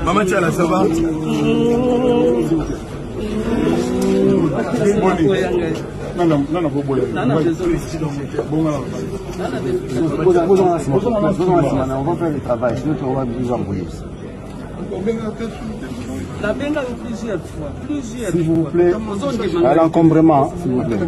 Maman Tchala, ça va? Non, on va faire le travail, sinon on va vous embrouiller. La benga plusieurs fois. S'il vous plaît, à l'encombrement, s'il vous plaît.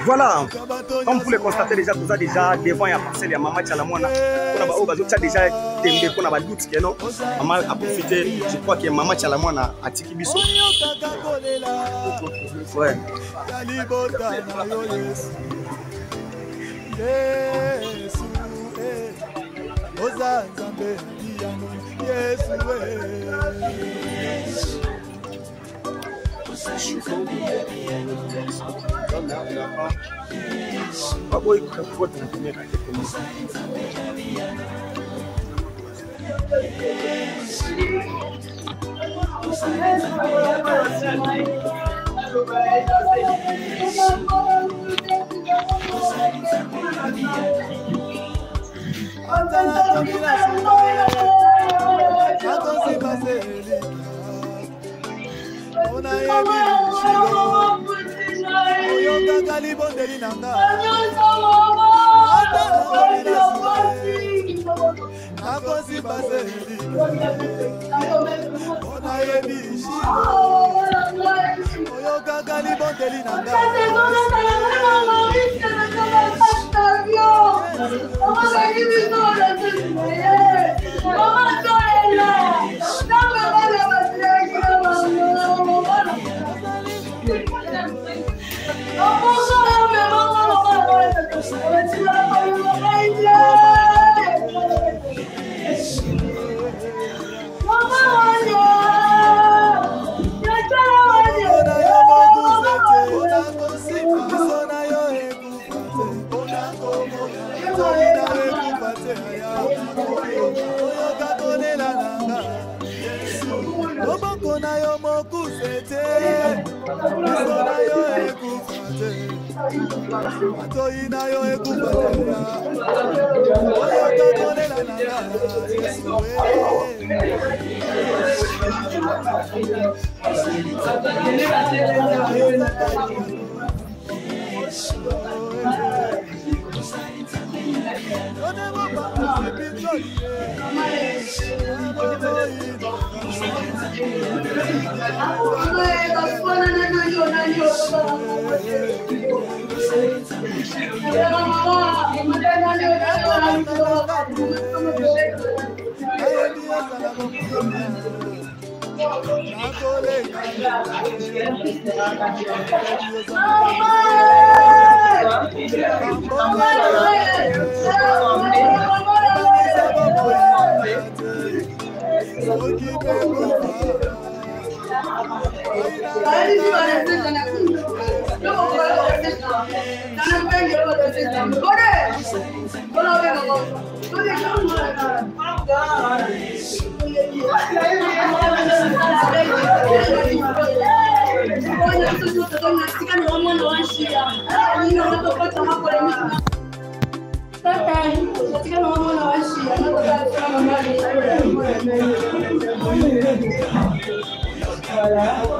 Voilà, comme vous le constatez déjà, tout ça déjà devant la parcelle, Maman Tchala Mwana. On a déjà tembe, on a doute que non. Maman a profité, je crois que Maman Tchala Mwana a tiki biso. Ouais.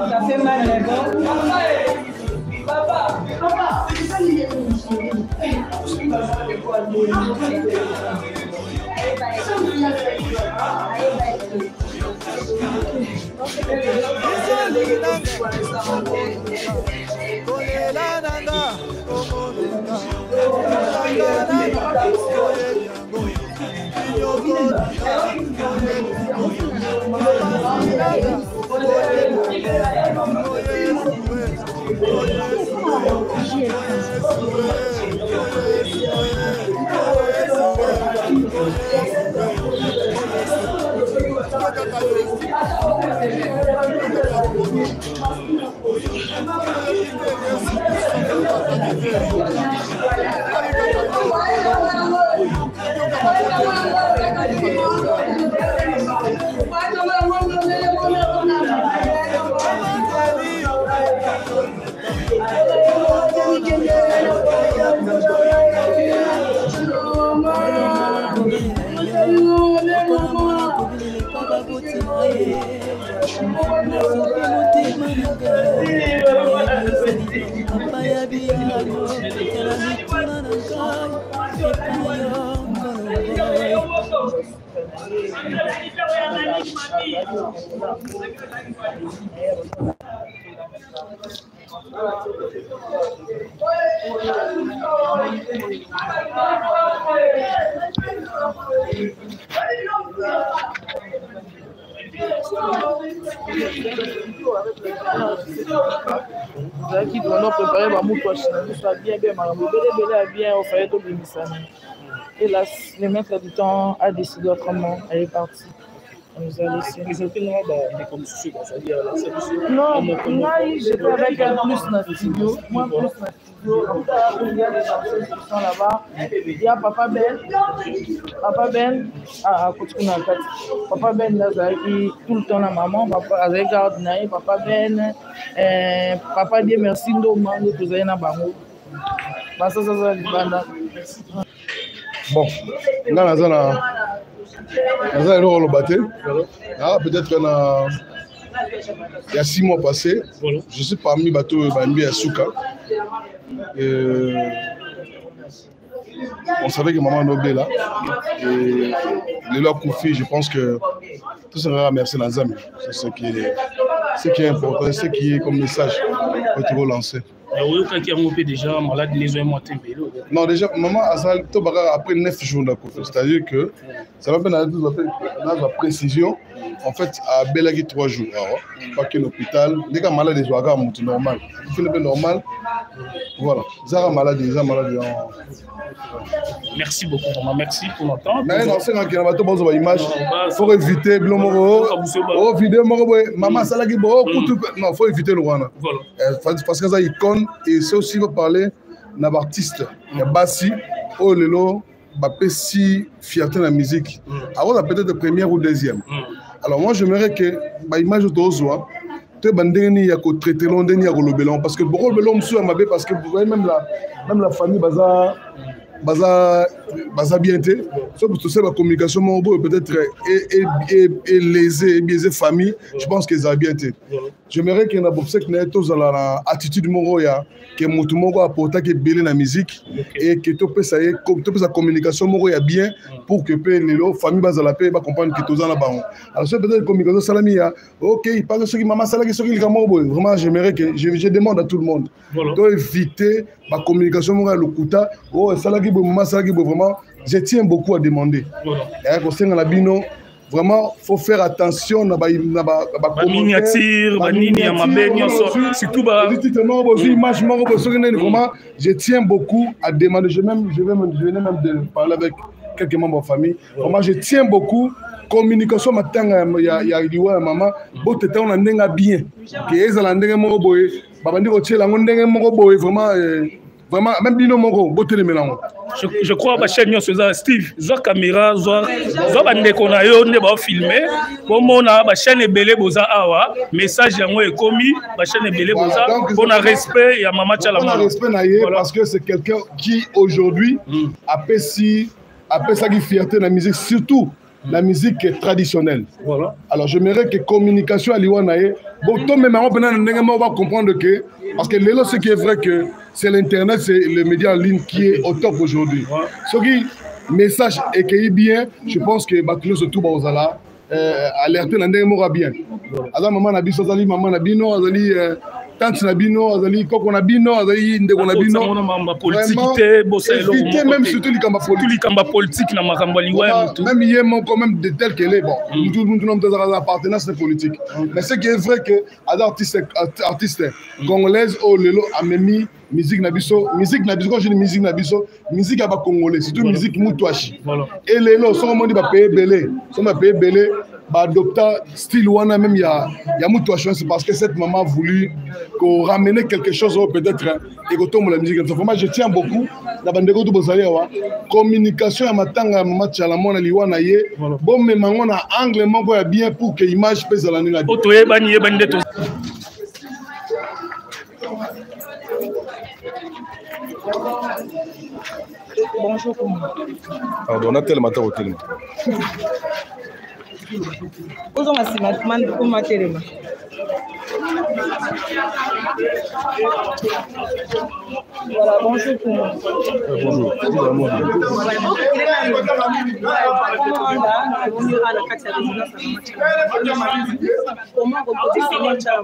Ça fait mal, mais bon. Papa, qui doit préparer ma mouche, ça bien, bien, au fait, et là, le maître du temps a décidé autrement, elle est partie. On nous a laissé. Non, moi, j'étais avec elle plus dans le studio. Moi, plus dans le studio. Il y a des danseuses qui sont là-bas. Il y a Papa Ben. Papa Ben, Papa Ben, là, tout le temps la maman. Papa, avec Gardinaï, Papa Ben. Papa dit merci, nous, mango, tout ça, na bango. Ça, bon, là, peut-être qu'il y a 6 mois passés, je suis parmi les bateaux à Souka. On savait que maman Nobé là. Et les lois Koufi, je pense que tout ça va remercier la Zambie. C'est ce qui est important, ce qui est comme message pour être relancé. Déjà malade les ont monté. Non, déjà, maman Azal, après 9 jours de Koufi. C'est-à-dire que ça va faire la précision. En fait, à Belagui 3 jours. Pas qu'un hôpital. Les gens malades, ils sont normal. Il fait le normal. Voilà. Zara malade, déjà malade. Merci beaucoup, maman. Merci pour notre temps. Mais non, c'est un qui a une image. Il faut éviter. Oh, vidéo, maman, ça l'a dit. Non, il faut éviter le Rwanda. Parce que ça, icône. Et c'est aussi pour parler d'un artiste. Il y a Bassi, oh, Lelo, si fierté de la musique. Avant, peut-être de première ou deuxième. Alors, moi, j'aimerais que l'image de Ozoa, tu es bandeni ya ko traiter l'ondeni ya ko lobelon parce que beaucoup lobelon msou ya mabe parce que vous voyez même la famille baza bien té sauf tout ça la communication mon peut-être est lésé biaisé famille je pense qu'ils ont bien té j'aimerais qu'il y ait une obsèque tous dans la attitude mon ya que mutu moko apporta que belé na musique et que to peut ça communication mon ya bien pour que pe lelo famille bazala pe ba comprendre que tous en la ba alors c'est peut-être communication salami ya OK il parle ce qui maman salaki ce qui vraiment j'aimerais que je demande à tout le monde de éviter la communication mon ya lokuta oh salaki maman salaki vraiment je tiens beaucoup à demander et conseil na bino vraiment faut faire attention na ba miniature ba nini ya mabenyo surtout ba image moko vraiment je tiens beaucoup à demander je venais même de parler avec quelques membres de famille vraiment je tiens beaucoup communication matanga ya liwa maman bo tete on ndenga bien que ezala ndenge moko boye babandi ko tiela ndenge moko boye vraiment même bino moko botelé melango je crois ba chaîne nyonso za Steve za caméra za bandeko na yo nde ba filmer bomona ba chaîne ebele boza awa message yango ekomi ba chaîne ebele boza on a respect ya Mama Tchala on a respect na ye parce que c'est quelqu'un qui aujourd'hui appelle ça qui fierté dans la musique surtout la musique traditionnelle. Voilà. Alors j'aimerais que communication à l'Iwanaye, bon, tout même on va comprendre que parce que là ce qui est vrai que c'est l'internet, c'est le média en ligne qui est au top aujourd'hui. Voilà. Ce qui message est bien, je pense que Bakilo surtout Baozala alerter l'andé mora bien. Alors maman nabi sozali maman nabino azali tante nabino azali koko nabino azali ndeko nabino mamba politique te boselo même surtout likamba politique na makambo liwa mutu même yemo quand même de tel qu'elle est bon tout le monde dans appartenance politique mais ce qui est vrai que artiste congolaise au lelo amemi musique nabiso quand je dis musique aba congolais surtout musique mutwashi et lelo so monde ba payer belé ba adopter style wana même ya mutwashi c'est parce que cette maman a voulu qu'on ramener quelque chose peut-être et que tombe la musique vraiment je tiens beaucoup na bandeko to bozali wa communication ya matanga Mama Tchala mona liwana ye bon mais mango na angle moko ya bien pour que image pèse la ninga oto yebani to bonjour alors on a tellement de hôtel Ozo masima man ko materema Voilà, bonjour tout le monde. Bonjour. Comment repositionner Tchala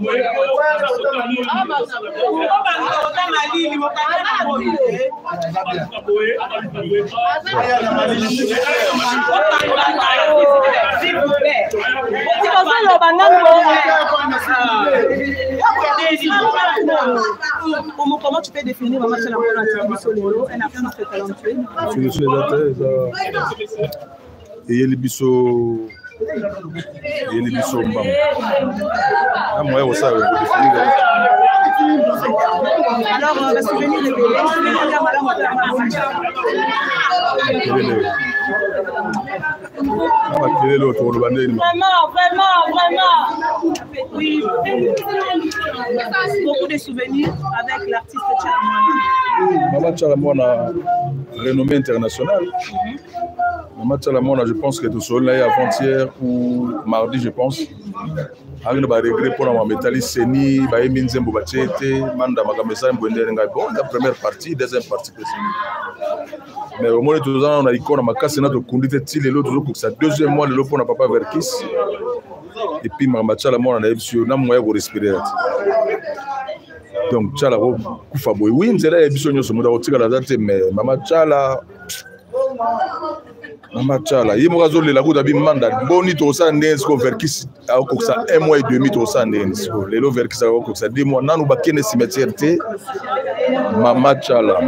Comment tu peux définir Mama Tchala un artiste talentueux? Et les bisous mbam. Ah moi aussi ça alors on va souvenir les bébés. Vraiment. Oui. Beaucoup de souvenirs avec l'artiste Tchala. Mama Tchala Mwana, renommée internationale. Mama Tchala Mwana, je pense que tout seul là avant-hier ou mardi, je pense. Avec le regret pour la métalliste Seni, Baïmin Zembo Bachete, Manda Makamesa Mbwendenga. Bon, la première partie, deuxième partie. Mais au moins, tous les ans, on a l'icône à Makassi, notre conduite est et l'autre, c'est deuxième mois, le lot pour n'a pas Verkis. Et puis, Mama Tchala Mwana, on a eu sur un moyen pour respirer. Donc, Tchala, Koufaboy. Oui, nous avons besoin de ce mot, mais Mama Tchala. Mama Tchala, il m'a dit la route a bien mandat. Boni to sa ndens ko Verkis a ko sa 1 mois et demi to sa ndens ko. Le lo Verkis a ko sa 2 mois nanu bakene cimetière te. Mama Tchala.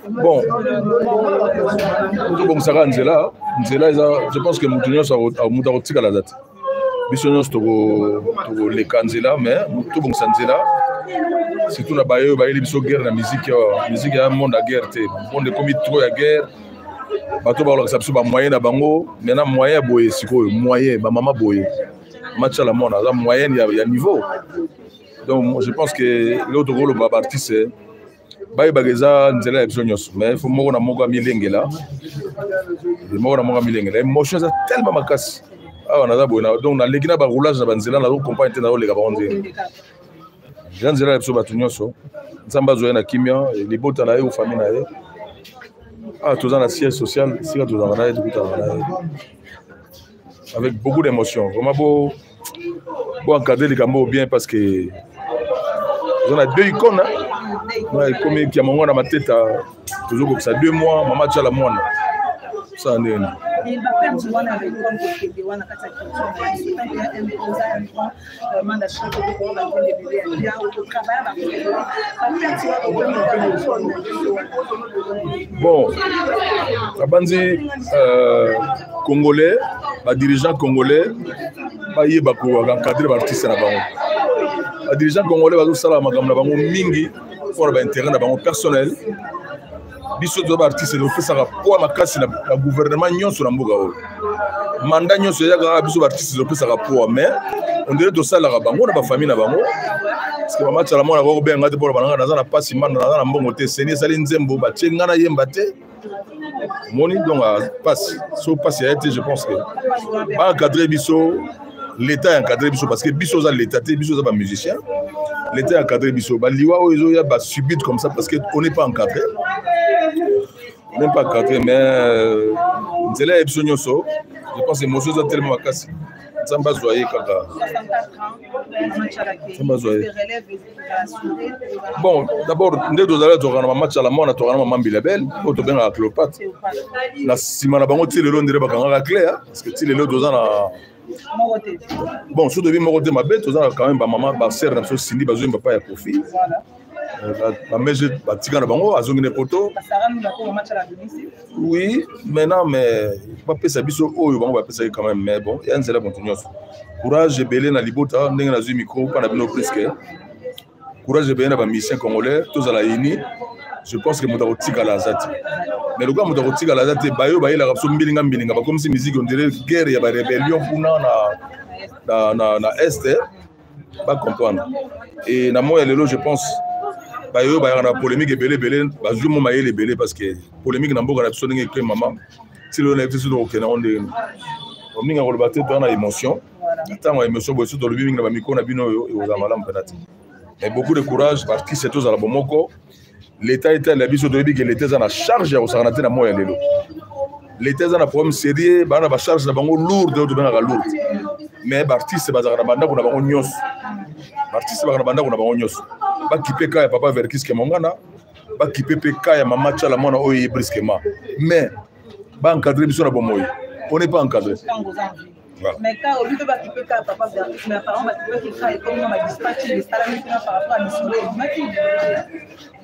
Bon. Bon ça Nzela, je pense que Moutounio ça muta kotika la date. Bisonyo to le Kanzela mais tout bon Sanzela. Surtout na baye biso guerre na musique ya monde à guerre te monde comme trop ya guerre bato balakisa biso bamoyen na bango maintenant moyen boye sikoyo moyen bamama boye match à la mona la moyenne il y a niveau donc je pense que l'autre rôle ba artiste ba bageza nzela ya biso nyonso mais il faut moko na moko milengela moko na moko milengela émotion ça tellement makasi ah na za boye donc na lekina ba roulage na banzela na compagnie te na o leka ba onde nzela ya biso bato nyonso nzamba zo na kimia libota na ye ou famille na ye ah tous en siège social si tous en a avec beaucoup d'émotion vraiment beau encadrer les gamins bien parce que on a deux icônes comme qui a mon dans ma tête toujours comme ça 2 mois maman tu as la moine ça en est bon Abandi congolais dirigeant congolais baye bako encadrer artiste na bango dirigeant congolais bazo sala makambo na bango mingi pour ba intérêt na bango personnel biso do ba artiste do pesaka poa makasi na gouvernement nyonso na mboka o mandat nyonso ya ga biso ba artiste do pesaka poa mais on dirait to sala ga bango na ba famille na bango parce que mama tala mona ko benga te pour bananga na za na pasi man na za na mbongo te seni sali nzembo ba tchenga na yemba te moni donc passe so passe a été je pense que ba encadrer biso l'état encadrer biso parce que biso za l'état te biso za ba musicien l'état encadrer biso ba liwa ozo ya ba subit comme ça parce que on n'est pas encadré même pas encadré mais nzela biso nyonso je pense que mozo za tellement makasi Samba Zoye kaka. Samba Zoye. Bon, d'abord, nous devons aller au match à la mona, au match Mambilabel, au bien à Cléopâtre. La Simana Bango, tu le long de la Claire, parce que tu le long de la. Bon, si tu devais me ma bête, tu as quand même ma maman, ma sœur, ma soeur Cindy, ma papa et profit. La mère, ma tigana bango, azongine poto. Oui, maintenant, mais pas pesa biso, oh, on va pesa quand même, mais bon, il y a un zèle continuous. Courage, belé na libota, n'engue na zui micro, pas na bino presque. Courage, belé na ba mission congolais, tous à la uni. Je pense que mon tika la zati. Mais le gars, mon tika la zati, bayo, bayo, la rapso mbilinga, comme si musique, on dirait guerre, il y a des rébellions pour na est, pas comprendre. Et na moi, je pense. Bayo ba na polémique belé bazou mo mayele belé parce que polémique na mboka na biso ndenge que maman si le na biso do kena onde on minga ko baté dans la émotion tant émotion bo so do le minga ba miko na bino yo za malam penati mais beaucoup de courage parce que c'est tous à la bomoko l'état était la biso do bi que l'état za na charge ya osarana na moya lelo l'état za na problème sérieux ba na ba charge na bango lourde do ba na lourde mais artiste bazaka na banda ko na bango nyos artiste bazaka na banda ko na bango nyos ba kipe ka ya papa Verkis ke mongana ba kipe pe ka ya mama Tchala mona oyo brusquement mais ba encadrer biso na bomoy on n'est pas encadré mais quand au lieu de ba kipe ka papa Verkis mais apparemment ba kipe ka et comme on a dispatché les salami par rapport à Misolo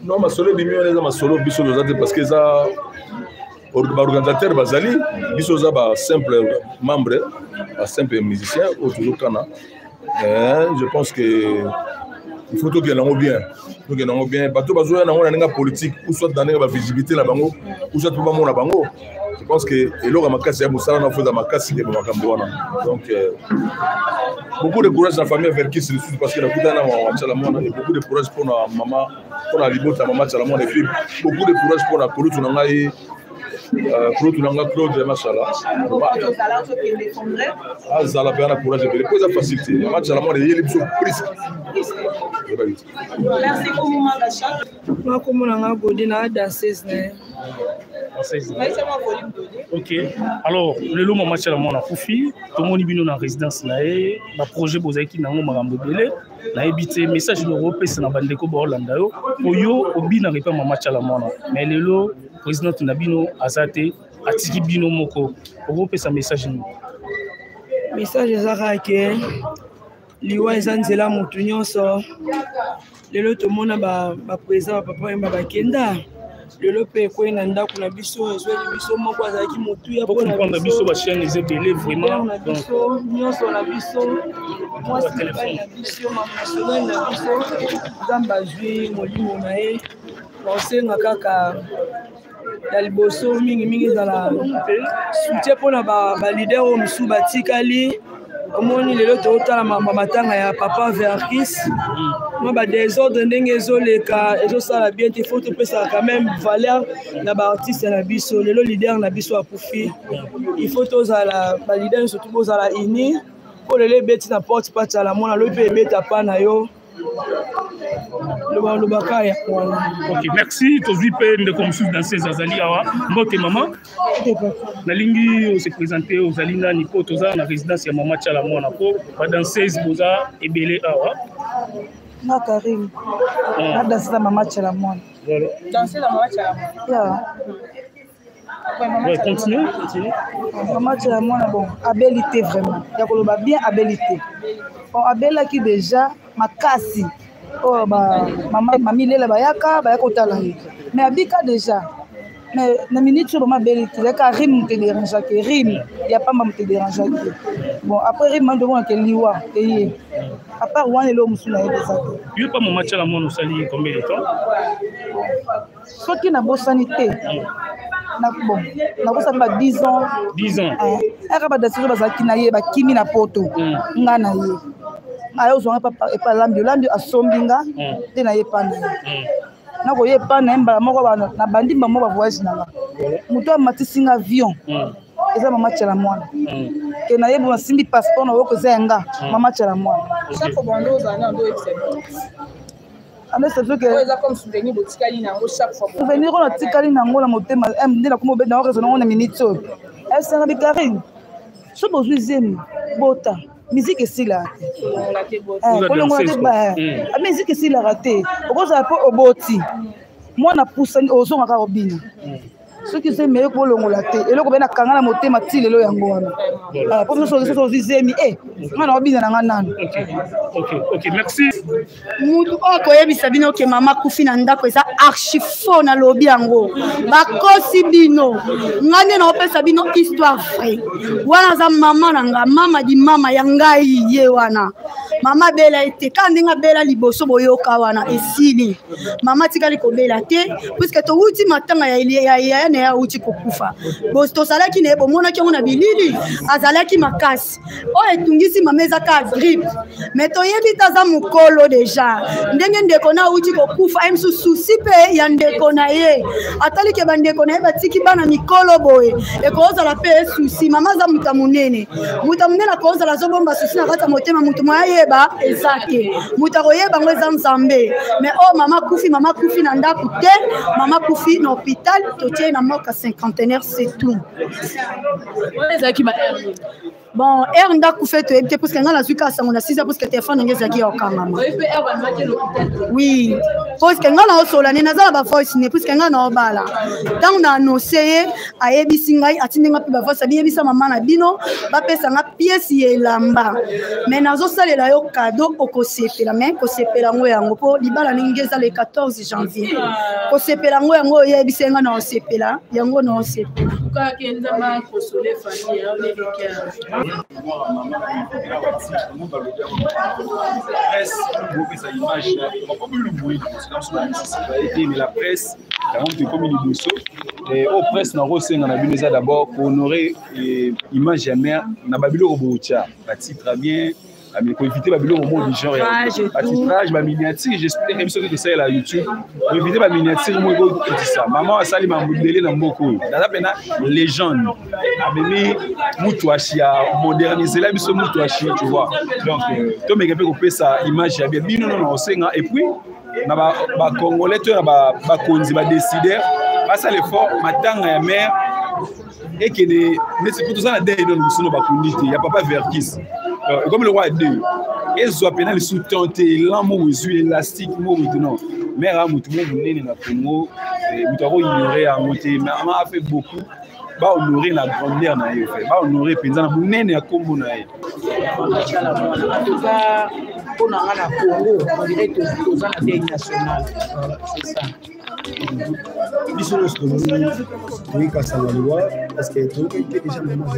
non ma solo bimi on est ma solo biso dozate parce que ça organisateur bazali biso za ba simple membre ba simple musicien au toujours kana je pense que il faut que nous bien. Donc nous bien. Bateau bazoya na ngona politique ou soit dans la visibilité la bango ou soit pas mon bango. Je pense que elora makasi ya musala na foza makasi de makambo wana. Donc beaucoup de courage dans la famille Verkis parce que la kutana wa Tchala mona et beaucoup de courage pour la maman pour la libota maman Tchala mona et puis beaucoup de courage pour la kolutu na ngai Claude machallah. Ah ça la peine courage de poser facilité. Maman Tchala mona yeli biso prise. Merci beaucoup Mangacha. Moi comme on a godé na danseuse né. Ok. Alors le lot maman Tchala mona Koufi, tout monde bino na résidence na e, ba projet bozaki na ngo makambo belé, na ebité message de repese na bandeko ba Hollanda yo, oyo obina repa maman Tchala mona. Mais le lot président Nabino Azate atiki bino moko, repese message ni. Message ezaka ke liwa ezanzela mutu nyonso lelo tomona ba président papa yamba bakenda lelo pe kwena ndako na biso ezweli biso moko azalaki mutu ya pona biso ba chaîne ezebele vraiment donc nyonso na biso moi c'est na biso national na biso zamba zui molimo na ye osenga kaka ya liboso mingi ezala soutien mpona balider oyo mosusu batikali omoni lelo totala matanga ya papa Verkis moi badésordre ndenge ezoleka ezosala bien te faut topesaka quand même valeur na baartiste na biso lelo leader na biso akufi il faut tozala balider surtout bozala ini mpo lelo ebeti na porte patala mwana lobi mpe ebeta pa na yo lobaka ya wana. Ok, merci. Tozwi mpe ndeko mosusu danseuse azali awa mbote mama nalingi ose présente ozali nani mpo toza na résidence ya mama Tchala mwana mpo badanseuse boza ebele awa. Na Karim na danseuse ya mama Tchala mwana. Danser la mama Tchala mwana. Ouais, continue. Mama Tchala mwana bon habilité vraiment ya koloba bien habilité. Bon abelaki déjà makasi oh mami lela bayaka otala ye mais abika déjà mais na minute ba mabelité la ka rime te dérange que rime ya pas me te dérange que bon après rime ndo ko ke liwa ye à part wana lo musuna ye déjà yo pas Mama Tchala mwana osali combien de temps soki na bosanité na bon na ko samba 10 ans aka ba dasizo bazaki na ye ba kimi na poto nga na ye ayo zonga pa lambi asombinga te na ye pana na ko ye pana mbala moko bana na bandi mama ba voyage na muto amatisinga avion eza Mama Tchala mwana ke na ye bo simbi passeport na ko zenga Mama Tchala mwana chaque bando za na ndo excellent ane c'est vrai que eza comme souvenir botikali nango chaque fois souvenir on tikali nango na motema ndela ko mobenda na raison na minute so est-ce que bikarine so bozwi zemi bota musique est là musique est là raté okoza po oboti mwana pusani ozonga ka obina soki c'est meilleur ko longola te eloko bena kanga na motema ti lelo yango wana po so zizemi mwana obina na ngana OK merci mutu okoyebisa bino ke mama kufi na ndako eza archi faux na lobi yango bakosi bino ngane na opesa bino histoire vraie wana za mama nanga mama di mama ya ngai ye wana mama bela ete kandinga bela liboso boyoka wana esili mama tikali ko bela te puisque to uti matanga ya ne ya uti kokufa bosto salaki ne bomona ki ngona bilili azalaki makasi o etungisi mameza ka grippe mais to yebi taza mukolo deja ndenge ndeko na uti kokufa emsu souci pe ya ndeko na ye atali ke bandeko na ye batiki bana mikolo boye e koza la pe souci mama za mutamunene koza la zobomba souci na kata motema mutu moye ba ezake mutako yeba ngo za nzambe mais oh mama kufi na ndaku te mama kufi na hôpital totie na moka cinquantenaire c'est tout bon er ndaku fait to ebite parce que ngala zuka sango na 6 parce que téléphone ngeza ki okanga oui parce que ngala osola ni nazala ba voice ne parce que ngana obala tant na annoncer ayebisi ngai atindinga pe ba voice abiyebisa mama na bino ba pesa nga pièce yelamba mais nazo salela yo cadeau okosepela mais kosepela ngo yango po libala ngeza le 14 janvier kosepela ngo yango yebisa nga na osepela yango na osepela ka kenza ma kosole famille ya le la presse comme au presse d'abord pour honorer l'image de mère na babilo bocha titre bien pour éviter babilo au monde du genre titrage ba miniature j'explique même ce que c'est la YouTube pour éviter ba miniature moi ça maman a sali mambudele na mboko na pena légende abemi mutu achia moderniser la biso mutu achia tu vois donc to meka pe ko pesa image ya bien bino non osenga et puis na ba congolais to ba konzi ba décider passe l'effort matanga ya mère et que les mais pour tout ça na dé non nous ba kundite ya papa Verkis comme le roi de et soit pénal sous-tenté l'amour élastique mo maintenant mère a mutu mo nene na Congo mutu ko ignorer a monter maman a fait beaucoup ba honorer la grandeur na ye fait ba honorer penza na munene ya kombo na ye ça on a na Congo on dirait que aux années nationales c'est ça biso oui kasa la loi parce que tout était déjà maintenant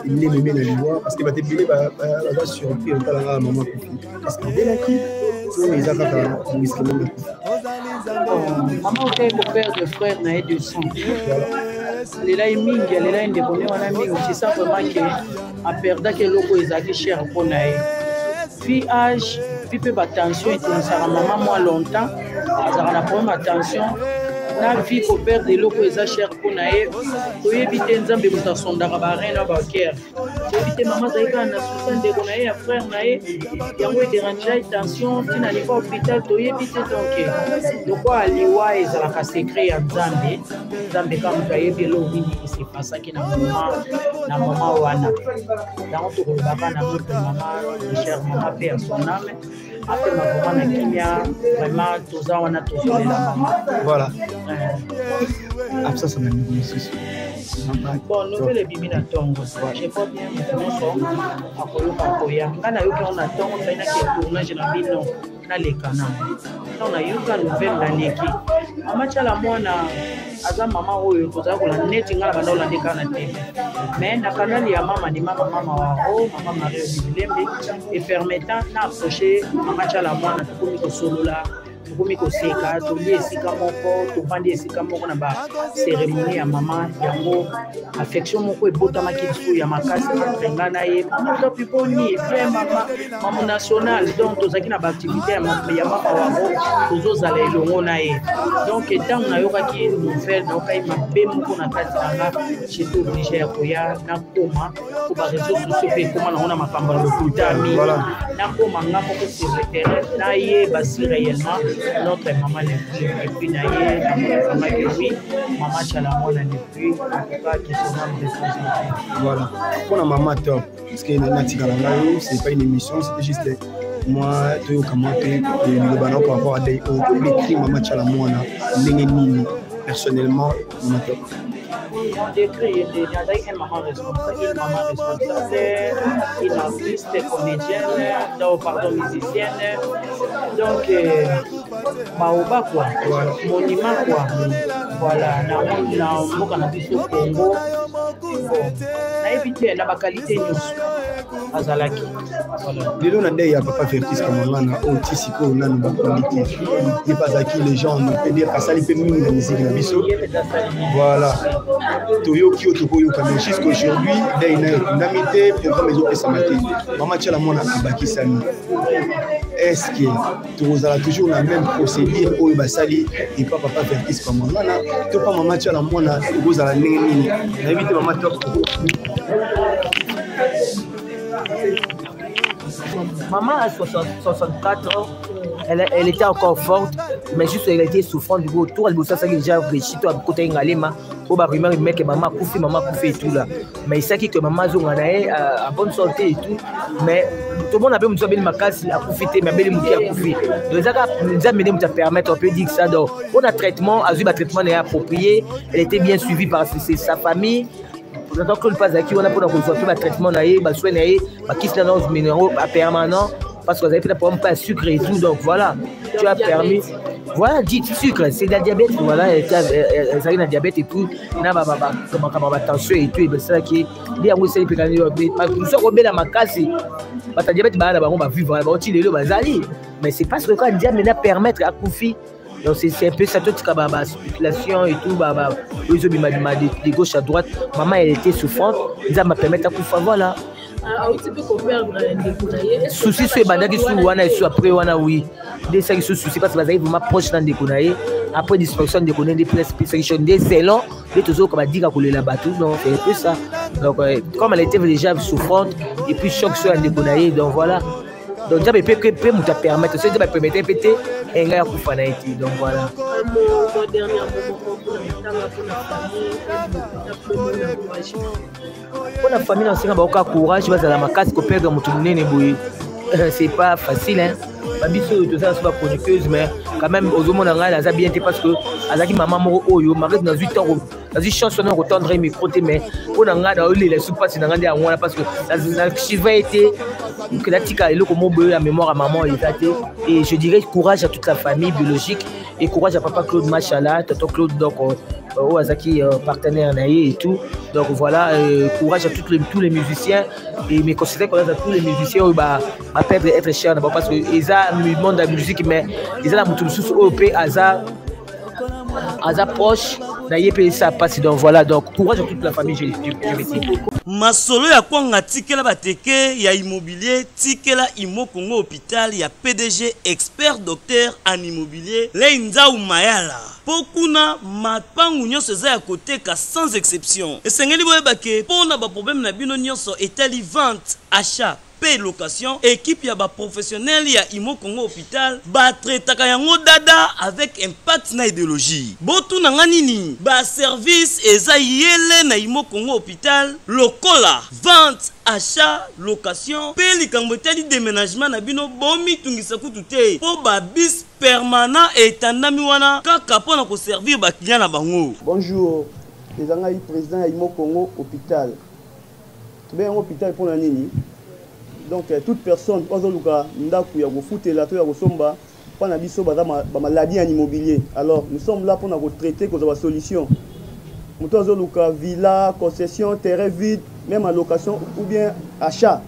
il est même la loi parce que ba tebele ba surpris on tala maman parce que dès la qui les akaka risque Maman oke koperdre frère na ye de sang lela ye mingi alela ye ndeko ne wana mingi otisa vraiment ke aperdaki eloko ezalaki cher mpo na ye puis age puis mpe batension etonisaka mama mwa longtemps azalaka na problème ya tension na vie koperdre eloko eza cher mpo na ye toyebi te nzambe moto asondaka bareine na bakere toyebi te mama azali kaka na susa ndeko na ye ya frère na ye yango ederangea tension ntina liva hôpital toyebi te donke lokwa aliwa ezalaka secret ya nzambe nzambe kaka moto ayebi eloko nini esepasaki na mama wana yango tokolobaka na notre mama cher mama mpe ya son ame apema vraiment na kimia vraiment toza wana tozolela mama voilà absence na ndeko mosusu bon nouvelle ebimi na ntongo je pas bien moto nyonso akoyoka koya nga nayoki yango na ntongo mpenaki tournage na bino naleka nango ntango nayoka nouvelle naleki mama tiala mwana aza mama oyo tozala kola neti nga na banda olande kaka na tv mais na kanali ya mama ni mama waro mama marie bilembe epermettant na approche mama tiala mwana tokomi kosolola tokomi koseka tolie esika moko tovandi esika moko na baceremonie ya mama yango affection moko ebotamaki lisusu ya makasi nga na ye mama topiponi bien mama national donc tozalaki na baactivité ya mama waro tozozala elongo na ye donc ntango nayokaki nouvelle nayokaki mabe moko na kati na nga j'étais obligé ya koya nakoma po bareseau sociaux mpe ekoma nango na makambo ya lokuta ya mingi nakoma nga moko sur le terrain nayeba si réellement notre maman depuis et puis naie maman que oui maman chala mwana depuis en tout cas qui sont dans responsabilité voilà pour la maman top parce que natika la ngayo c'est pas une émission c'était juste moi to yokamate le bana par rapport à des écrit maman chala mwana ndenge nini personnellement maman top on décrit une maman responsable, une artiste, comédienne, donc, pardon, musicienne, donc Baoba quoi, monument quoi, voilà, na mboka na biso Congo, na évité na ba qualité nyonso azalaki voilà lelo na ndey ya papa Vertis kamangana otisi ko nanu ba qualité il pas acquis les gens on peut dire pasali pe mingi na musique na biso voilà toyoki otokoyo kamé jusqu'aujourd'hui ndey na ndamité programme ezopesa mate mama tiala mona abakisani est-ce que tozala toujours la même procédure oyo basali et pas papa Vertis kamangana to pas mama tiala mona kozala ndenge nini na éviter mama top Maman a 64 ans, elle était encore forte, mais juste elle était souffrante du coup. Tout le monde s'est déjà réfléchi, tout à côté d'Ingalema, pour la rumeur que maman Koufi et tout là. Mais il sait que maman Zonganae a bonne santé et tout, mais tout le monde a besoin de ma casse à profiter, mais belle mouki à Koufi. Donc ça nous a mené à permettre, on peut dire ça. Donc on a traitement, a vu le traitement est approprié, elle était bien suivie par sa famille. Donc on passe à qui on a pour le traitement naïe, soin naïe, qui se dans minéraux permanent parce que vous avez fait problème pas sucre et tout, donc voilà, tu as permis. Voilà, dit sucre, c'est de la diabète, voilà, elle a un diabète et tout, n'a pas tension et tout, et c'est ça qui est bien aussi les pécaniers. Nous sommes bien à ma casse, ta diabète, on va vivre, on va utiliser le bazali, mais c'est parce que quand on dit maintenant permettre à Koufi. Donc c'est un peu ça, toute la spéculation et tout, de gauche à droite. Maman elle était souffrante, ça m'a permis à Koufa, voilà. Souci sur les bandes qui sont wana et sur après wana oui. Des ça qui sont soucis parce que vous avez vraiment proche dans des konaye. Après distribution des konaye des places spécialisées des élans, des toujours comme a dit qu'à la bateau, donc c'est un peu ça. Donc comme elle était déjà souffrante et puis choc sur des konaye, donc voilà. Donc ça peut me permettre, ça peut permettre de péter un gars pour faire donc voilà. Pour la famille, on sait qu'il courage, parce que la macasse qu'on perd dans mon c'est pas facile, hein. Babiso tout ça c'est pas producteuse mais quand même aux hommes on a bien été parce que azaki maman moro oyo marié dans 8 ans vas-y chanson on retendre micro mais on a ngada les sous-passe na nganda ngwana parce que la chiva était que la tika et le comment la mémoire à maman et je dirais courage à toute la famille biologique et courage à papa Claude Machala, tonton Claude donc Owazaki partenaire naïe et tout. Donc voilà, courage à tous les musiciens et mes conseils qu'on a à tous les musiciens bah perdre être cher parce que ils ont le monde de la musique mais ils ont la mutu sous OP Aza proche naïe ça passe donc voilà donc courage à toute la famille je dis. Masolo ya kwanga tikela bateke ya immobilier tikela Imo Congo hôpital ya PDG expert docteur en immobilier Leinza Umayala. Pokuna mapangu nyonso eza ya koteka sans exception. Esengeli boyebake pona ba problème na bino nyonso etali vente, achat, paie location, équipe ya ba professionnel ya Imo Congo hôpital ba traitaka yango dada avec impact na idéologie. Botu na nganini ba service eza yele na Imo Congo hôpital lokola vente, achat, location, paie likambo etali déménagement na bino bomi tungisa kutu te po ba bis permanent et tandami wana kaka pona ko servir ba client na bango. Bonjour, les angai président ya Imo Congo hôpital. Tube un hôpital pour la nini. Donc toute personne ozoluka ndaku ya kofutela to ya kosomba pana biso baza ba maladie en immobilier. Alors nous sommes là pour na traiter cause ba solution. Muto ozoluka villa, concession, terrain vide, même en location ou bien achat.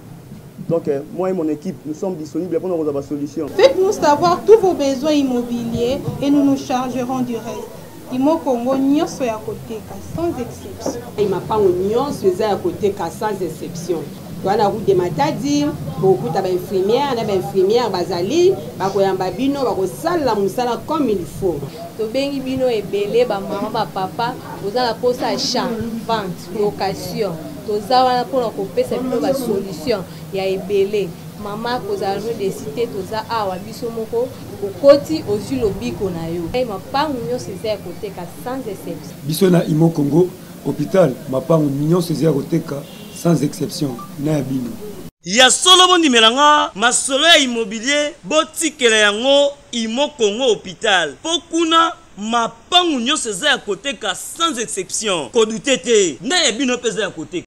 Donc moi et mon équipe, nous sommes disponibles pour nous avoir des solutions. Faites-nous savoir tous vos besoins immobiliers et nous nous chargerons du reste. Imo Congo nyonso ya côté sans exception. Il m'a pas nyonso ya côté sans exception. Wana route de Matadi, beaucoup d'infirmières, d'infirmières bazali, bakoyamba bino, bakosala musala comme il faut. To bengi bino ebele ba maman ba papa, ozala posa achat, vente, location. Toza wana pona kopesa bino ba solution ya ebele. Mama kozala no de cité toza awa biso moko okoti ozu lobiko na yo. Ay mapangu nyonso eza ya koteka sans exception. Biso na Imo Congo hôpital, mapangu nyonso eza ya koteka sans exception na bino. Ya solo bondi melanga masolo ya immobilier botikela yango Imo Congo hôpital. Pokuna mapangu nyonso eza ya koteka sans exception. Kodutete na ya bino peza ya koteka.